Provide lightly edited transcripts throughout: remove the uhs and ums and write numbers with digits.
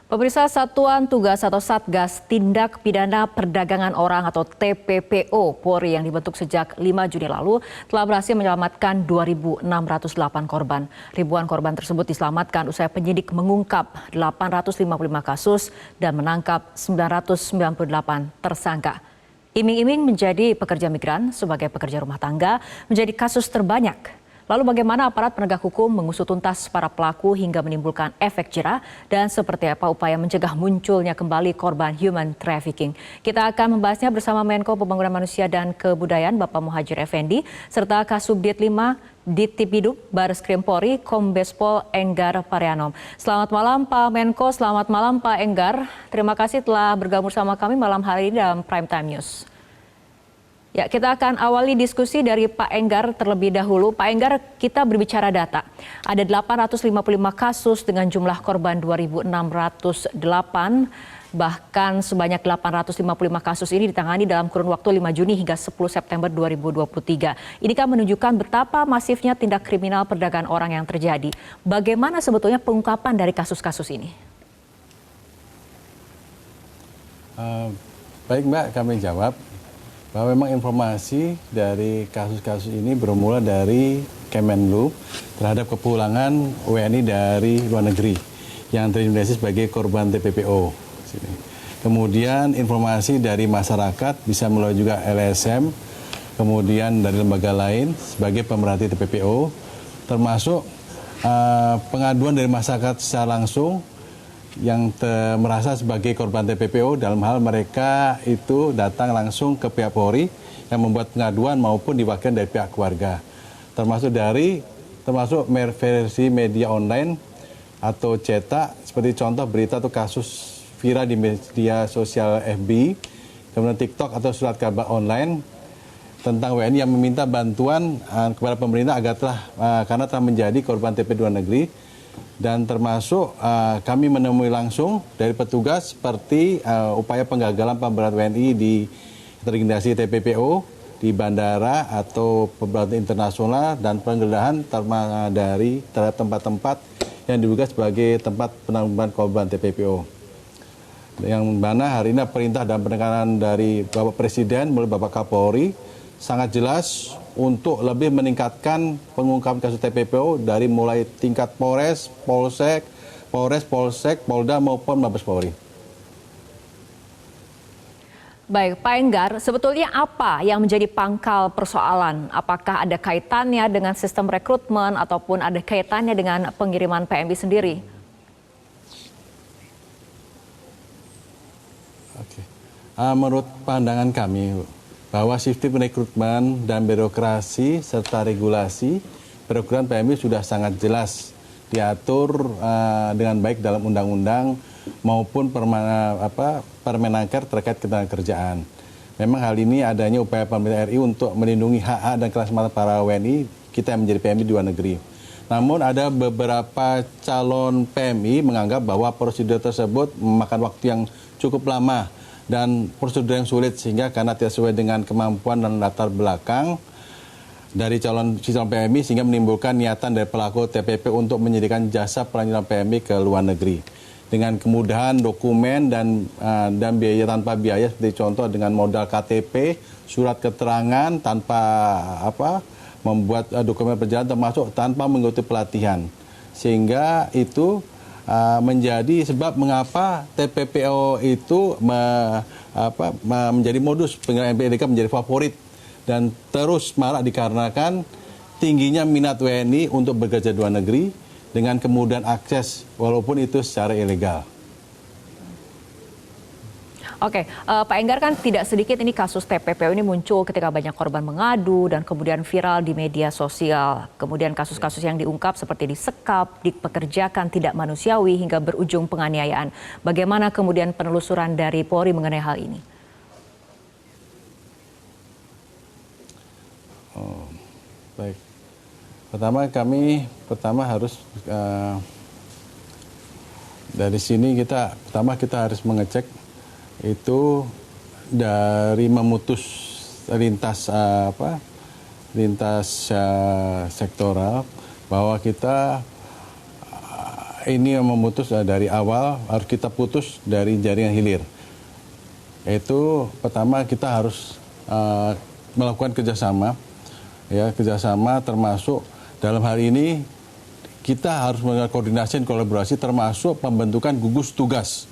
Pemirsa, Satuan Tugas atau Satgas Tindak Pidana Perdagangan Orang atau TPPO Polri yang dibentuk sejak 5 Juni lalu telah berhasil menyelamatkan 2.608 korban. Ribuan korban tersebut diselamatkan usai penyidik mengungkap 855 kasus dan menangkap 998 tersangka. Iming-iming menjadi pekerja migran sebagai pekerja rumah tangga menjadi kasus terbanyak. Lalu bagaimana aparat penegak hukum mengusut tuntas para pelaku hingga menimbulkan efek jera dan seperti apa upaya mencegah munculnya kembali korban human trafficking. Kita akan membahasnya bersama Menko Pembangunan Manusia dan Kebudayaan Bapak Muhadjir Effendi serta Kasubdit 5 Dittipidum Bareskrim Polri Kombes Pol Enggar Parianom. Selamat malam Pak Menko, selamat malam Pak Enggar. Terima kasih telah bergabung sama kami malam hari ini dalam Prime Time News. Ya, kita akan awali diskusi dari Pak Enggar terlebih dahulu. Pak Enggar, kita berbicara data. Ada 855 kasus dengan jumlah korban 2.608, bahkan sebanyak 855 kasus ini ditangani dalam kurun waktu 5 Juni hingga 10 September 2023. Ini kan menunjukkan betapa masifnya tindak kriminal perdagangan orang yang terjadi. Bagaimana sebetulnya pengungkapan dari kasus-kasus ini? Baik Mbak, kami jawab. Bahwa memang informasi dari kasus-kasus ini bermula dari Kemenlu terhadap kepulangan WNI dari luar negeri yang terintegrasi sebagai korban TPPO. Kemudian informasi dari masyarakat bisa melalui juga LSM, kemudian dari lembaga lain sebagai pemerhati TPPO, termasuk pengaduan dari masyarakat secara langsung yang merasa sebagai korban TPPO dalam hal mereka itu datang langsung ke pihak Polri yang membuat pengaduan maupun diwakilkan dari pihak keluarga. Termasuk versi media online atau cetak seperti contoh berita atau kasus viral di media sosial FB, kemudian TikTok atau surat kabar online tentang WNI yang meminta bantuan kepada pemerintah karena telah menjadi korban TPP luar negeri. Dan termasuk kami menemui langsung dari petugas seperti upaya penggagalan pemberangkatan WNI di terintegrasi TPPO di bandara atau pemberangkatan internasional dan penggeledahan terhadap tempat-tempat yang diduga sebagai tempat penampungan korban TPPO. Yang mana hari ini perintah dan penekanan dari Bapak Presiden melalui Bapak Kapolri sangat jelas untuk lebih meningkatkan pengungkapan kasus TPPO dari mulai tingkat Polres, Polsek, Polda maupun Mabes Polri. Baik, Pak Enggar, sebetulnya apa yang menjadi pangkal persoalan? Apakah ada kaitannya dengan sistem rekrutmen ataupun ada kaitannya dengan pengiriman PMI sendiri? Oke. Menurut pandangan kami, bahwa sistem rekrutmen dan birokrasi serta regulasi perekrutan PMI sudah sangat jelas diatur dengan baik dalam undang-undang maupun Permenaker terkait ketenagakerjaan. Memang hal ini adanya upaya pemerintah RI untuk melindungi hak dan keselamatan para WNI kita yang menjadi PMI di luar negeri. Namun ada beberapa calon PMI menganggap bahwa prosedur tersebut memakan waktu yang cukup lama dan prosedur yang sulit sehingga karena tidak sesuai dengan kemampuan dan latar belakang dari calon PMI sehingga menimbulkan niatan dari pelaku TPP untuk menyediakan jasa pelanjutan PMI ke luar negeri dengan kemudahan dokumen dan biaya tanpa biaya seperti contoh dengan modal KTP, surat keterangan tanpa membuat dokumen perjalanan termasuk tanpa mengikuti pelatihan sehingga itu menjadi sebab mengapa TPPO itu menjadi modus penggalian NPWK menjadi favorit dan terus marak dikarenakan tingginya minat WNI untuk bekerja di luar negeri dengan kemudahan akses walaupun itu secara ilegal. Oke, Pak Enggar, kan tidak sedikit ini kasus TPPO ini muncul ketika banyak korban mengadu dan kemudian viral di media sosial. Kemudian kasus-kasus yang diungkap seperti disekap, dipekerjakan tidak manusiawi hingga berujung penganiayaan. Bagaimana kemudian penelusuran dari Polri mengenai hal ini? Baik. Pertama harus dari sini kita harus mengecek itu dari memutus lintas sektoral bahwa kita ini yang memutus dari awal harus kita putus dari jaringan hilir. Yaitu pertama kita harus melakukan kerjasama, ya kerjasama termasuk dalam hal ini kita harus melakukan koordinasi dan kolaborasi termasuk pembentukan gugus tugas.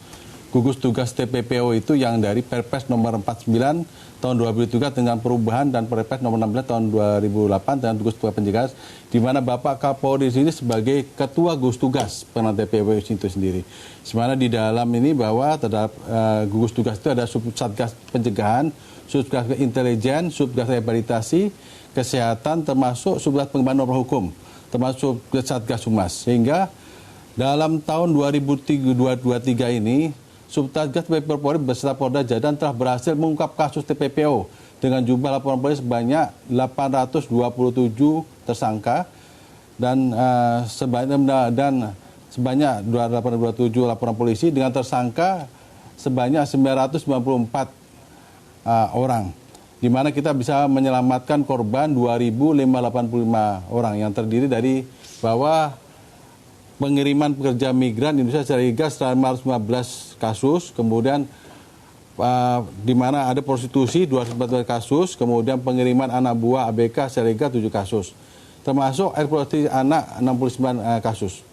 Gugus tugas TPPO itu yang dari Perpres nomor 49 tahun 2003 dengan perubahan dan Perpres nomor 16 tahun 2008 dengan gugus tugas pencegahan, di mana Bapak Kapolri ini sebagai ketua gugus tugas penanganan TPPO itu sendiri. Semana di dalam ini bahwa terhadap gugus tugas itu ada Satgas Pencegahan, Satgas Intelijen, Satgas Rehabilitasi, Kesehatan, termasuk Satgas Pengembangan Norma Hukum, termasuk Satgas Humas. Sehingga dalam tahun 2023 ini, Subsatgas TPPO Polri beserta Polda Jatim telah berhasil mengungkap kasus TPPO dengan jumlah laporan polisi sebanyak 827 tersangka dan sebanyak 227 laporan polisi dengan tersangka sebanyak 994 orang. Di mana kita bisa menyelamatkan korban 2.585 orang yang terdiri dari bahwa pengiriman pekerja migran Indonesia secara ilegal 515 kasus, kemudian di mana ada prostitusi 214 kasus, kemudian pengiriman anak buah ABK secara ilegal 7 kasus, termasuk eksploitasi anak 69 kasus.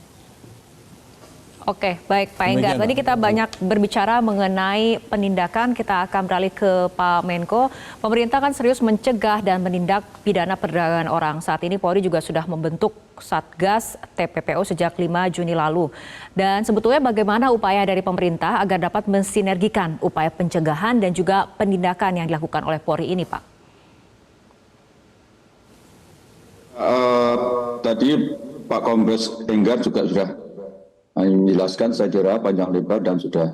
Oke, baik Pak Enggar. Tadi kita banyak berbicara mengenai penindakan, kita akan beralih ke Pak Menko. Pemerintah kan serius mencegah dan menindak pidana perdagangan orang. Saat ini Polri juga sudah membentuk Satgas TPPO sejak 5 Juni lalu. Dan sebetulnya bagaimana upaya dari pemerintah agar dapat mensinergikan upaya pencegahan dan juga penindakan yang dilakukan oleh Polri ini, Pak? Tadi Pak Kombes Enggar juga sudah menjelaskan, saya kira panjang lebar dan sudah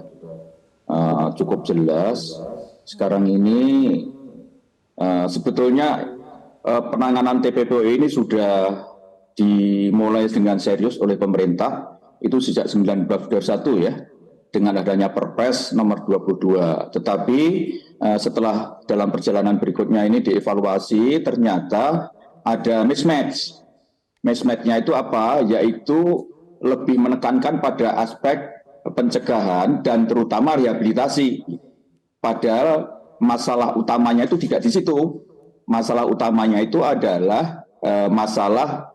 cukup jelas. Sekarang ini sebetulnya penanganan TPPO ini sudah dimulai dengan serius oleh pemerintah itu sejak 1921 ya, dengan adanya Perpres nomor 22. Tetapi setelah dalam perjalanan berikutnya ini dievaluasi, ternyata ada mismatch. Mismatch-nya itu apa? Yaitu lebih menekankan pada aspek pencegahan dan terutama rehabilitasi. Padahal masalah utamanya itu tidak di situ. Masalah utamanya itu adalah masalah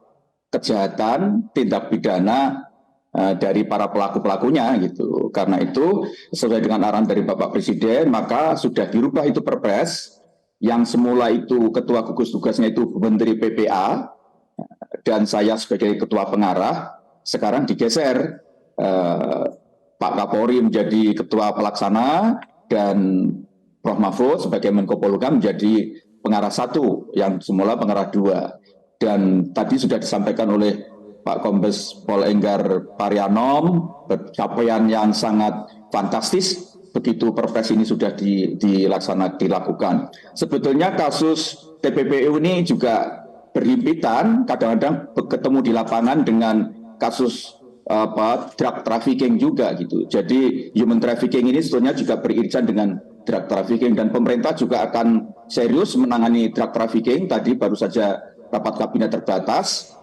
kejahatan, tindak pidana dari para pelaku-pelakunya gitu. Karena itu sesuai dengan arahan dari Bapak Presiden, maka sudah dirubah itu Perpres yang semula itu ketua gugus tugasnya itu Menteri PPA dan saya sebagai ketua pengarah. Sekarang digeser Pak Kapolri menjadi ketua pelaksana dan Prof. Mahfud sebagai Menko Polhukam menjadi pengarah 1 yang semula pengarah 2. Dan tadi sudah disampaikan oleh Pak Kombes Pol Enggar Parianom, pencapaian yang sangat fantastis begitu Perpres ini sudah dilakukan. Sebetulnya kasus TPPO ini juga berhimpitan, kadang-kadang ketemu di lapangan dengan kasus drug trafficking juga gitu. Jadi human trafficking ini sebetulnya juga beririsan dengan drug trafficking dan pemerintah juga akan serius menangani drug trafficking. Tadi baru saja rapat kabinet terbatas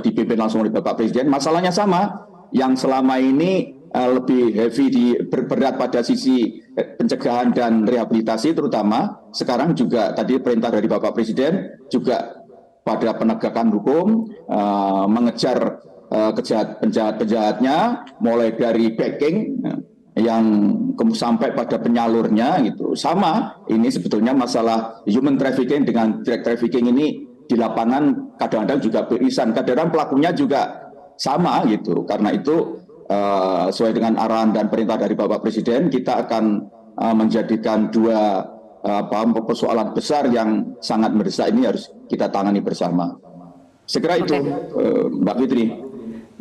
dipimpin langsung oleh Bapak Presiden. Masalahnya sama, yang selama ini lebih heavy berberat pada sisi pencegahan dan rehabilitasi terutama. Sekarang juga tadi perintah dari Bapak Presiden juga pada penegakan hukum, mengejar penjahat-penjahatnya mulai dari backing yang sampai pada penyalurnya gitu. Sama, ini sebetulnya masalah human trafficking dengan drug trafficking ini di lapangan kadang-kadang juga beririsan. Kadang-kadang pelakunya juga sama gitu. Karena itu sesuai dengan arahan dan perintah dari Bapak Presiden, kita akan menjadikan dua persoalan besar yang sangat mendesak ini harus kita tangani bersama. Segera itu, Mbak Fitri.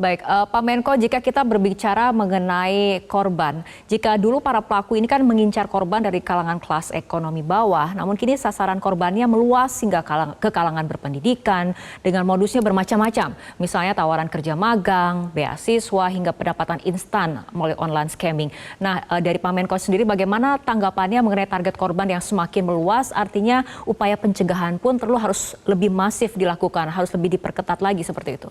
Baik, Pak Menko, jika kita berbicara mengenai korban, jika dulu para pelaku ini kan mengincar korban dari kalangan kelas ekonomi bawah, namun kini sasaran korbannya meluas hingga ke kalangan berpendidikan dengan modusnya bermacam-macam. Misalnya tawaran kerja magang, beasiswa, hingga pendapatan instan melalui online scamming. Nah, dari Pak Menko sendiri bagaimana tanggapannya mengenai target korban yang semakin meluas, artinya upaya pencegahan pun harus lebih masif dilakukan, harus lebih diperketat lagi seperti itu?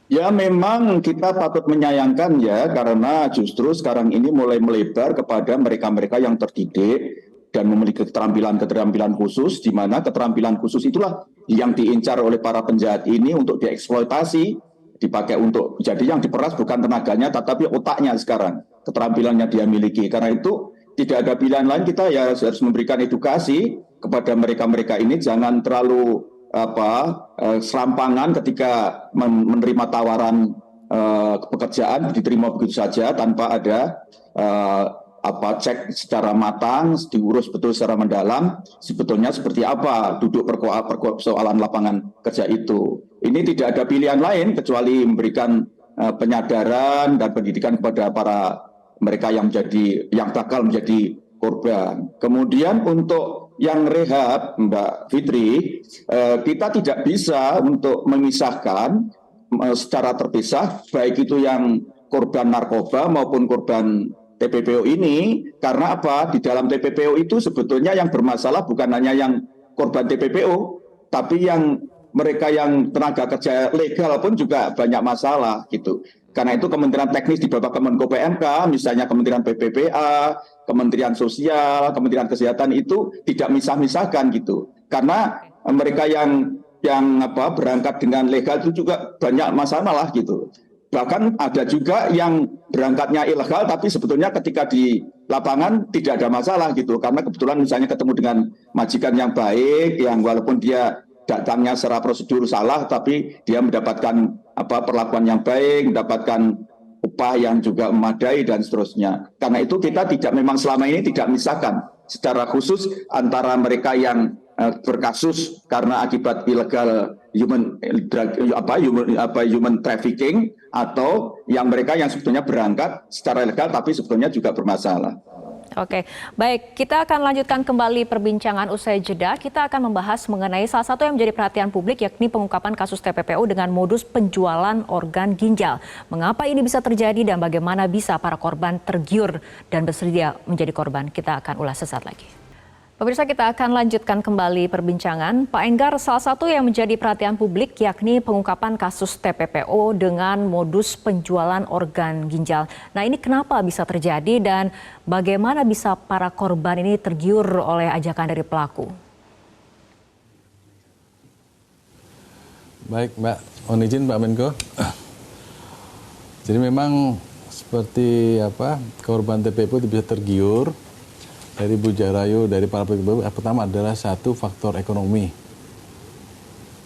Ya memang kita patut menyayangkan ya karena justru sekarang ini mulai melebar kepada mereka-mereka yang terdidik dan memiliki keterampilan-keterampilan khusus di mana keterampilan khusus itulah yang diincar oleh para penjahat ini untuk dieksploitasi, dipakai untuk jadi yang diperas bukan tenaganya tetapi otaknya sekarang, keterampilannya dia miliki. Karena itu tidak ada pilihan lain, kita ya harus memberikan edukasi kepada mereka-mereka ini, jangan terlalu serampangan ketika menerima tawaran pekerjaan, diterima begitu saja tanpa ada cek secara matang, diurus betul secara mendalam sebetulnya seperti apa duduk persoalan lapangan kerja itu. Ini tidak ada pilihan lain kecuali memberikan penyadaran dan pendidikan kepada para mereka yang bakal menjadi korban. Kemudian untuk yang rehab, Mbak Fitri, kita tidak bisa untuk memisahkan secara terpisah, baik itu yang korban narkoba maupun korban TPPO ini, karena apa? Di dalam TPPO itu sebetulnya yang bermasalah bukan hanya yang korban TPPO, tapi yang mereka yang tenaga kerja legal pun juga banyak masalah gitu. Karena itu Kementerian Teknis di bawah Kemenko PMK, misalnya Kementerian PPPA, Kementerian Sosial, Kementerian Kesehatan itu tidak misah-misahkan gitu. Karena mereka yang berangkat dengan legal itu juga banyak masalah gitu. Bahkan ada juga yang berangkatnya ilegal tapi sebetulnya ketika di lapangan tidak ada masalah gitu. Karena kebetulan misalnya ketemu dengan majikan yang baik, yang walaupun dia datangnya secara prosedur salah tapi dia mendapatkan perlakuan yang baik, mendapatkan upah yang juga memadai dan seterusnya. Karena itu kita memang selama ini tidak memisahkan secara khusus antara mereka yang berkasus karena akibat illegal human trafficking atau yang mereka yang sebetulnya berangkat secara ilegal tapi sebetulnya juga bermasalah. Oke, baik. Kita akan lanjutkan kembali perbincangan usai jeda. Kita akan membahas mengenai salah satu yang menjadi perhatian publik, yakni pengungkapan kasus TPPO dengan modus penjualan organ ginjal. Mengapa ini bisa terjadi dan bagaimana bisa para korban tergiur dan bersedia menjadi korban? Kita akan ulas sesaat lagi. Pemirsa, kita akan lanjutkan kembali perbincangan. Pak Enggar, salah satu yang menjadi perhatian publik yakni pengungkapan kasus TPPO dengan modus penjualan organ ginjal. Nah, ini kenapa bisa terjadi dan bagaimana bisa para korban ini tergiur oleh ajakan dari pelaku? Baik, Mbak. Mohon izin Pak Menko. Jadi memang seperti korban TPPO itu bisa tergiur dari buja rayu, dari para pelaku. Pertama adalah satu faktor ekonomi.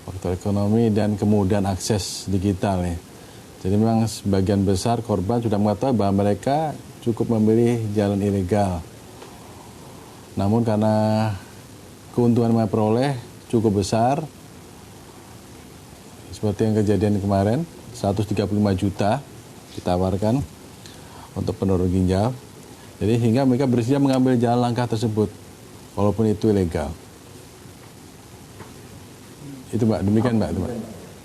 Faktor ekonomi dan kemudian akses digital ya. Jadi memang sebagian besar korban sudah mengetahui bahwa mereka cukup memilih jalan ilegal. Namun karena keuntungan yang mereka peroleh cukup besar, seperti yang kejadian kemarin, 135 juta ditawarkan untuk pendonor ginjal. Jadi hingga mereka bersedia mengambil jalan langkah tersebut, walaupun itu ilegal. Itu Mbak, demikian Mbak.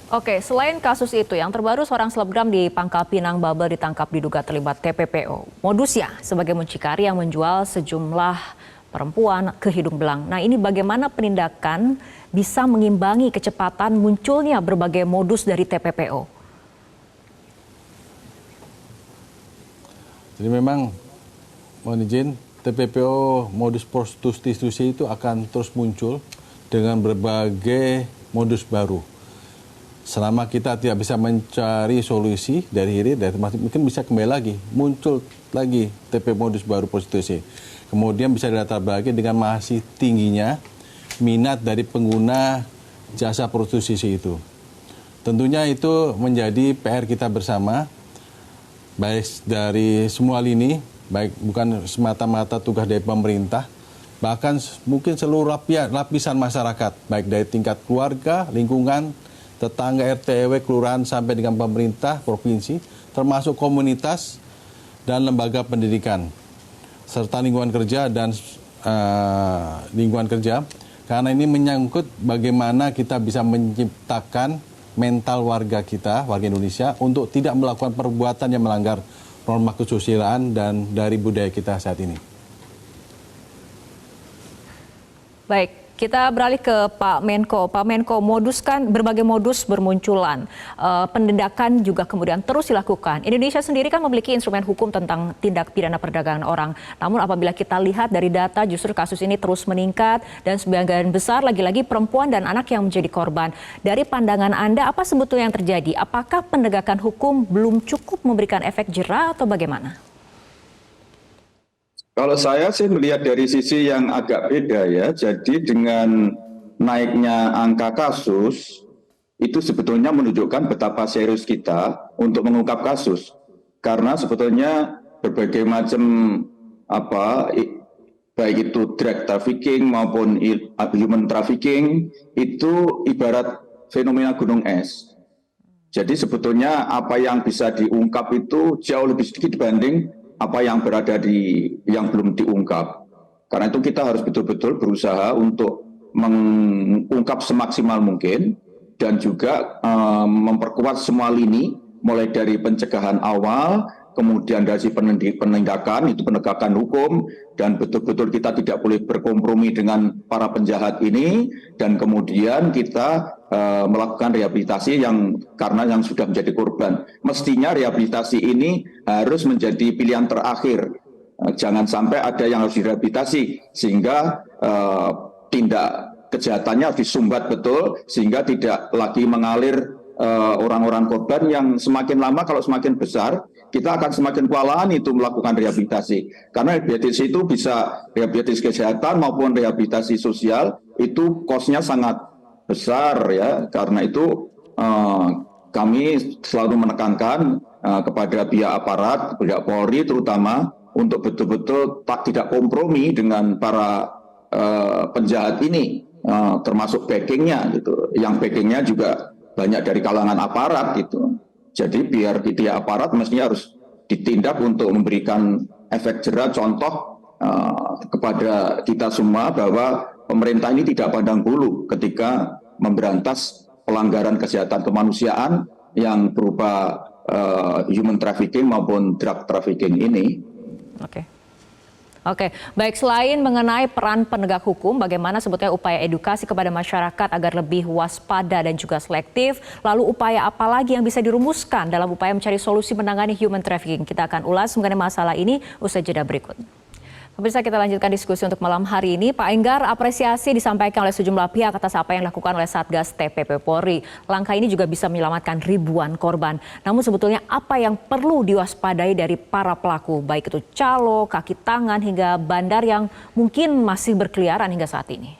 Oke, selain kasus itu, yang terbaru seorang selebgram di Pangkal Pinang, Babel ditangkap diduga terlibat TPPO. Modusnya sebagai mucikari yang menjual sejumlah perempuan ke hidung belang. Nah, ini bagaimana penindakan bisa mengimbangi kecepatan munculnya berbagai modus dari TPPO? Jadi memang mohon izin, TPPO modus prostitusi itu akan terus muncul dengan berbagai modus baru. Selama kita tidak bisa mencari solusi dari hilir, mungkin bisa kembali lagi, muncul lagi TPPO modus baru prostitusi. Kemudian bisa dilatar belakangi dengan masih tingginya minat dari pengguna jasa prostitusi itu. Tentunya itu menjadi PR kita bersama, baik dari semua lini, baik bukan semata-mata tugas dari pemerintah, bahkan mungkin seluruh lapisan masyarakat, baik dari tingkat keluarga, lingkungan, tetangga, RT, RW, kelurahan, sampai dengan pemerintah, provinsi, termasuk komunitas dan lembaga pendidikan, serta lingkungan kerja dan lingkungan kerja, karena ini menyangkut bagaimana kita bisa menciptakan mental warga kita, warga Indonesia, untuk tidak melakukan perbuatan yang melanggar norma kesusilaan dan dari budaya kita saat ini. Baik, Kita beralih ke Pak Menko. Pak Menko, berbagai modus bermunculan, penindakan juga kemudian terus dilakukan. Indonesia sendiri kan memiliki instrumen hukum tentang tindak pidana perdagangan orang. Namun apabila kita lihat dari data, justru kasus ini terus meningkat dan sebagian besar lagi-lagi perempuan dan anak yang menjadi korban. Dari pandangan Anda, apa sebetulnya yang terjadi? Apakah penegakan hukum belum cukup memberikan efek jera atau bagaimana? Kalau saya sih melihat dari sisi yang agak beda ya. Jadi dengan naiknya angka kasus, itu sebetulnya menunjukkan betapa serius kita untuk mengungkap kasus. Karena sebetulnya berbagai macam baik itu drug trafficking maupun human trafficking, itu ibarat fenomena gunung es. Jadi sebetulnya apa yang bisa diungkap itu jauh lebih sedikit dibanding apa yang berada yang belum diungkap. Karena itu kita harus betul-betul berusaha untuk mengungkap semaksimal mungkin dan juga memperkuat semua lini, mulai dari pencegahan awal, kemudian dari penindakan, itu penegakan hukum, dan betul-betul kita tidak boleh berkompromi dengan para penjahat ini, dan kemudian kita melakukan rehabilitasi karena yang sudah menjadi korban. Mestinya rehabilitasi ini harus menjadi pilihan terakhir. Jangan sampai ada yang harus direhabilitasi sehingga tindak kejahatannya disumbat betul sehingga tidak lagi mengalir orang-orang korban yang semakin lama kalau semakin besar kita akan semakin kewalahan itu melakukan rehabilitasi. Karena rehabilitasi itu bisa rehabilitasi kesehatan maupun rehabilitasi sosial itu kosnya sangat besar ya. Karena itu kami selalu menekankan kepada pihak aparat, pihak Polri terutama untuk betul-betul tidak kompromi dengan para penjahat ini, termasuk backingnya gitu. Yang backingnya juga banyak dari kalangan aparat gitu. Jadi biar pihak aparat mestinya harus ditindak untuk memberikan efek jera, contoh kepada kita semua bahwa pemerintah ini tidak pandang bulu ketika memberantas pelanggaran kesehatan kemanusiaan yang berupa human trafficking maupun drug trafficking ini. Oke, baik, selain mengenai peran penegak hukum, bagaimana sebetulnya upaya edukasi kepada masyarakat agar lebih waspada dan juga selektif, lalu upaya apa lagi yang bisa dirumuskan dalam upaya mencari solusi menangani human trafficking? Kita akan ulas mengenai masalah ini usai jeda berikut. Pemirsa, kita lanjutkan diskusi untuk malam hari ini. Pak Enggar, apresiasi disampaikan oleh sejumlah pihak atas apa yang dilakukan oleh Satgas TPP Polri. Langkah ini juga bisa menyelamatkan ribuan korban. Namun sebetulnya apa yang perlu diwaspadai dari para pelaku, baik itu calo, kaki tangan, hingga bandar yang mungkin masih berkeliaran hingga saat ini?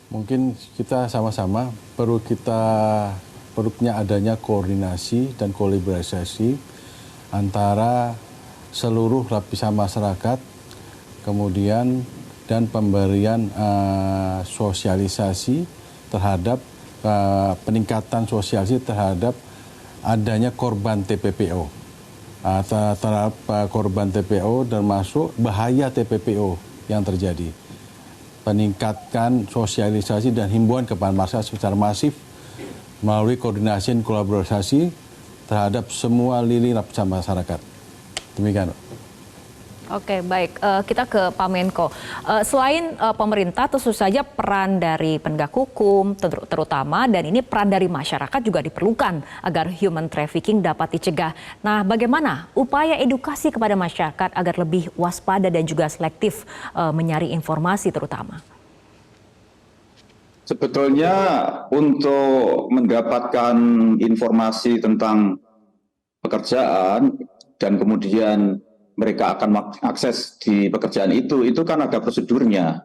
Mungkin kita sama-sama perlunya adanya koordinasi dan kolaborasi antara seluruh lapisan masyarakat, kemudian dan pemberian sosialisasi terhadap peningkatan sosialisasi terhadap adanya korban TPPO, terhadap korban TPO termasuk bahaya TPPO yang terjadi. Peningkatkan sosialisasi dan himbauan kepada masyarakat secara masif melalui koordinasi dan kolaborasi terhadap semua lini lapisan masyarakat. Demikian. Oke, baik. Kita ke Pak Menko. Selain pemerintah, tentu saja peran dari penegak hukum terutama, dan ini peran dari masyarakat juga diperlukan agar human trafficking dapat dicegah. Nah, bagaimana upaya edukasi kepada masyarakat agar lebih waspada dan juga selektif menyaring informasi terutama? Sebetulnya untuk mendapatkan informasi tentang pekerjaan dan kemudian mereka akan mengakses di pekerjaan itu kan ada prosedurnya.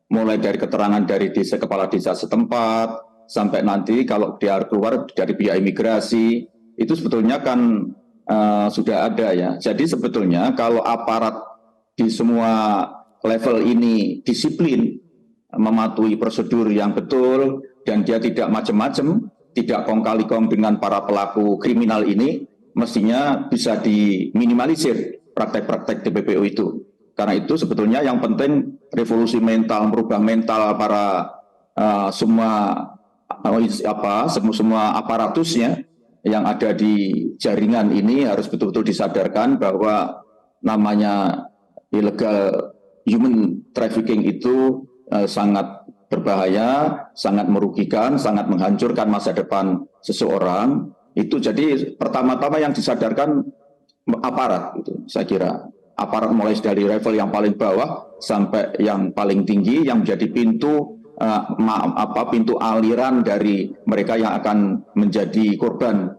Mulai dari keterangan dari kepala desa setempat, sampai nanti kalau dia keluar dari pihak imigrasi, itu sebetulnya kan sudah ada ya. Jadi sebetulnya kalau aparat di semua level ini disiplin, mematuhi prosedur yang betul, dan dia tidak macam-macam, tidak kong kali kong dengan para pelaku kriminal ini, mestinya bisa diminimalisir praktek-praktek TPPO itu. Karena itu sebetulnya yang penting revolusi mental, merubah mental para semua aparatusnya yang ada di jaringan ini harus betul-betul disadarkan bahwa namanya illegal human trafficking itu sangat berbahaya, sangat merugikan, sangat menghancurkan masa depan seseorang. Itu jadi pertama-tama yang disadarkan aparat, gitu, saya kira. Aparat mulai dari level yang paling bawah sampai yang paling tinggi yang menjadi pintu pintu aliran dari mereka yang akan menjadi korban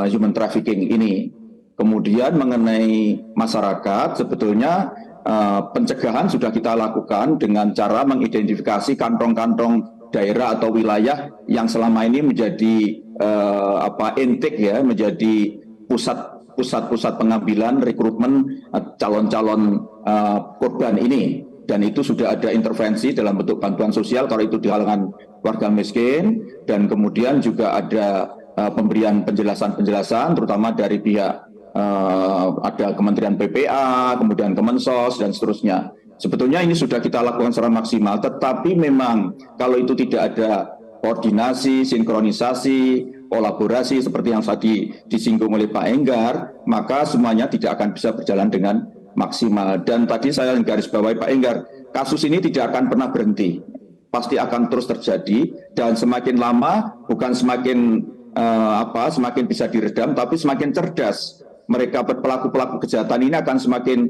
human trafficking ini. Kemudian mengenai masyarakat, sebetulnya pencegahan sudah kita lakukan dengan cara mengidentifikasi kantong-kantong daerah atau wilayah yang selama ini menjadi intake ya, menjadi pusat-pusat pengambilan rekrutmen calon-calon korban ini. Dan itu sudah ada intervensi dalam bentuk bantuan sosial kalau itu di kalangan warga miskin, dan kemudian juga ada pemberian penjelasan-penjelasan terutama dari pihak ada Kementerian PPA, kemudian Kemensos dan seterusnya. Sebetulnya ini sudah kita lakukan secara maksimal, tetapi memang kalau itu tidak ada koordinasi, sinkronisasi, kolaborasi seperti yang tadi disinggung oleh Pak Enggar, maka semuanya tidak akan bisa berjalan dengan maksimal. Dan tadi saya garis bawahi Pak Enggar, kasus ini tidak akan pernah berhenti, pasti akan terus terjadi, dan semakin lama bukan semakin semakin bisa diredam, tapi semakin cerdas mereka pelaku-pelaku kejahatan ini akan semakin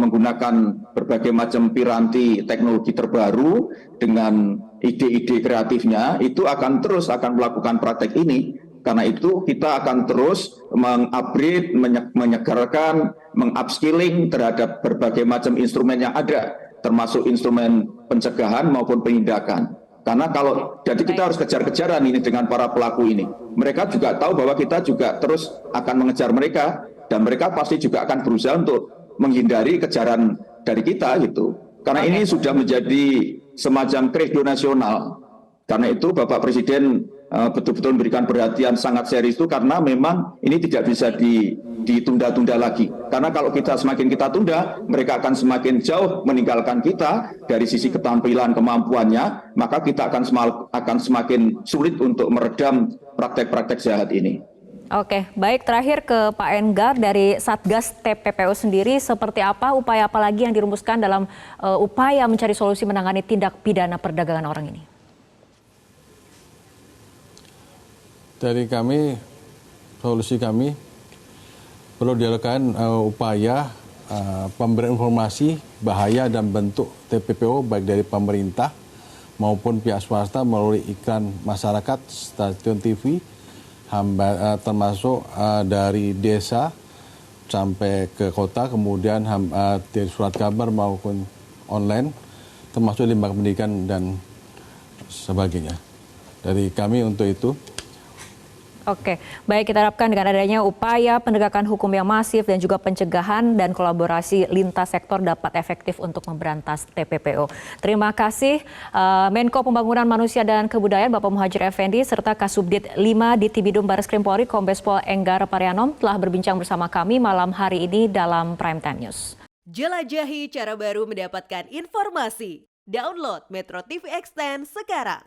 menggunakan berbagai macam piranti teknologi terbaru dengan ide-ide kreatifnya, itu akan melakukan praktek ini. Karena itu kita akan terus mengupgrade, menyegarkan, mengupskilling terhadap berbagai macam instrumen yang ada, termasuk instrumen pencegahan maupun penindakan. Karena jadi kita harus kejar-kejaran ini dengan para pelaku ini. Mereka juga tahu bahwa kita juga terus akan mengejar mereka, dan mereka pasti juga akan berusaha untuk menghindari kejaran dari kita gitu. Karena ini sudah menjadi semacam kredo nasional. Karena itu Bapak Presiden betul-betul memberikan perhatian sangat serius itu, karena memang ini tidak bisa ditunda-tunda lagi. Karena kalau semakin kita tunda, mereka akan semakin jauh meninggalkan kita dari sisi keterampilan kemampuannya, maka kita akan semakin sulit untuk meredam praktek-praktek jahat ini. Oke, baik, terakhir ke Pak Enggar dari Satgas TPPO sendiri, seperti apa upaya apa lagi yang dirumuskan dalam upaya mencari solusi menangani tindak pidana perdagangan orang ini? Dari kami, solusi kami perlu dilakukan upaya pemberian informasi bahaya dan bentuk TPPO baik dari pemerintah maupun pihak swasta melalui iklan masyarakat, stasiun TV, termasuk dari desa sampai ke kota, kemudian dari surat kabar maupun online, termasuk lembaga pendidikan dan sebagainya. Dari kami untuk itu. Oke, baik, kita harapkan dengan adanya upaya penegakan hukum yang masif dan juga pencegahan dan kolaborasi lintas sektor dapat efektif untuk memberantas TPPO. Terima kasih Menko Pembangunan Manusia dan Kebudayaan Bapak Muhadjir Effendi serta Kasubdit 5 Ditibidum Barreskrim Polri Kombes Pol Enggar Parianom telah berbincang bersama kami malam hari ini dalam Prime Time News. Jelajahi cara baru mendapatkan informasi. Download Metro TV Extend sekarang.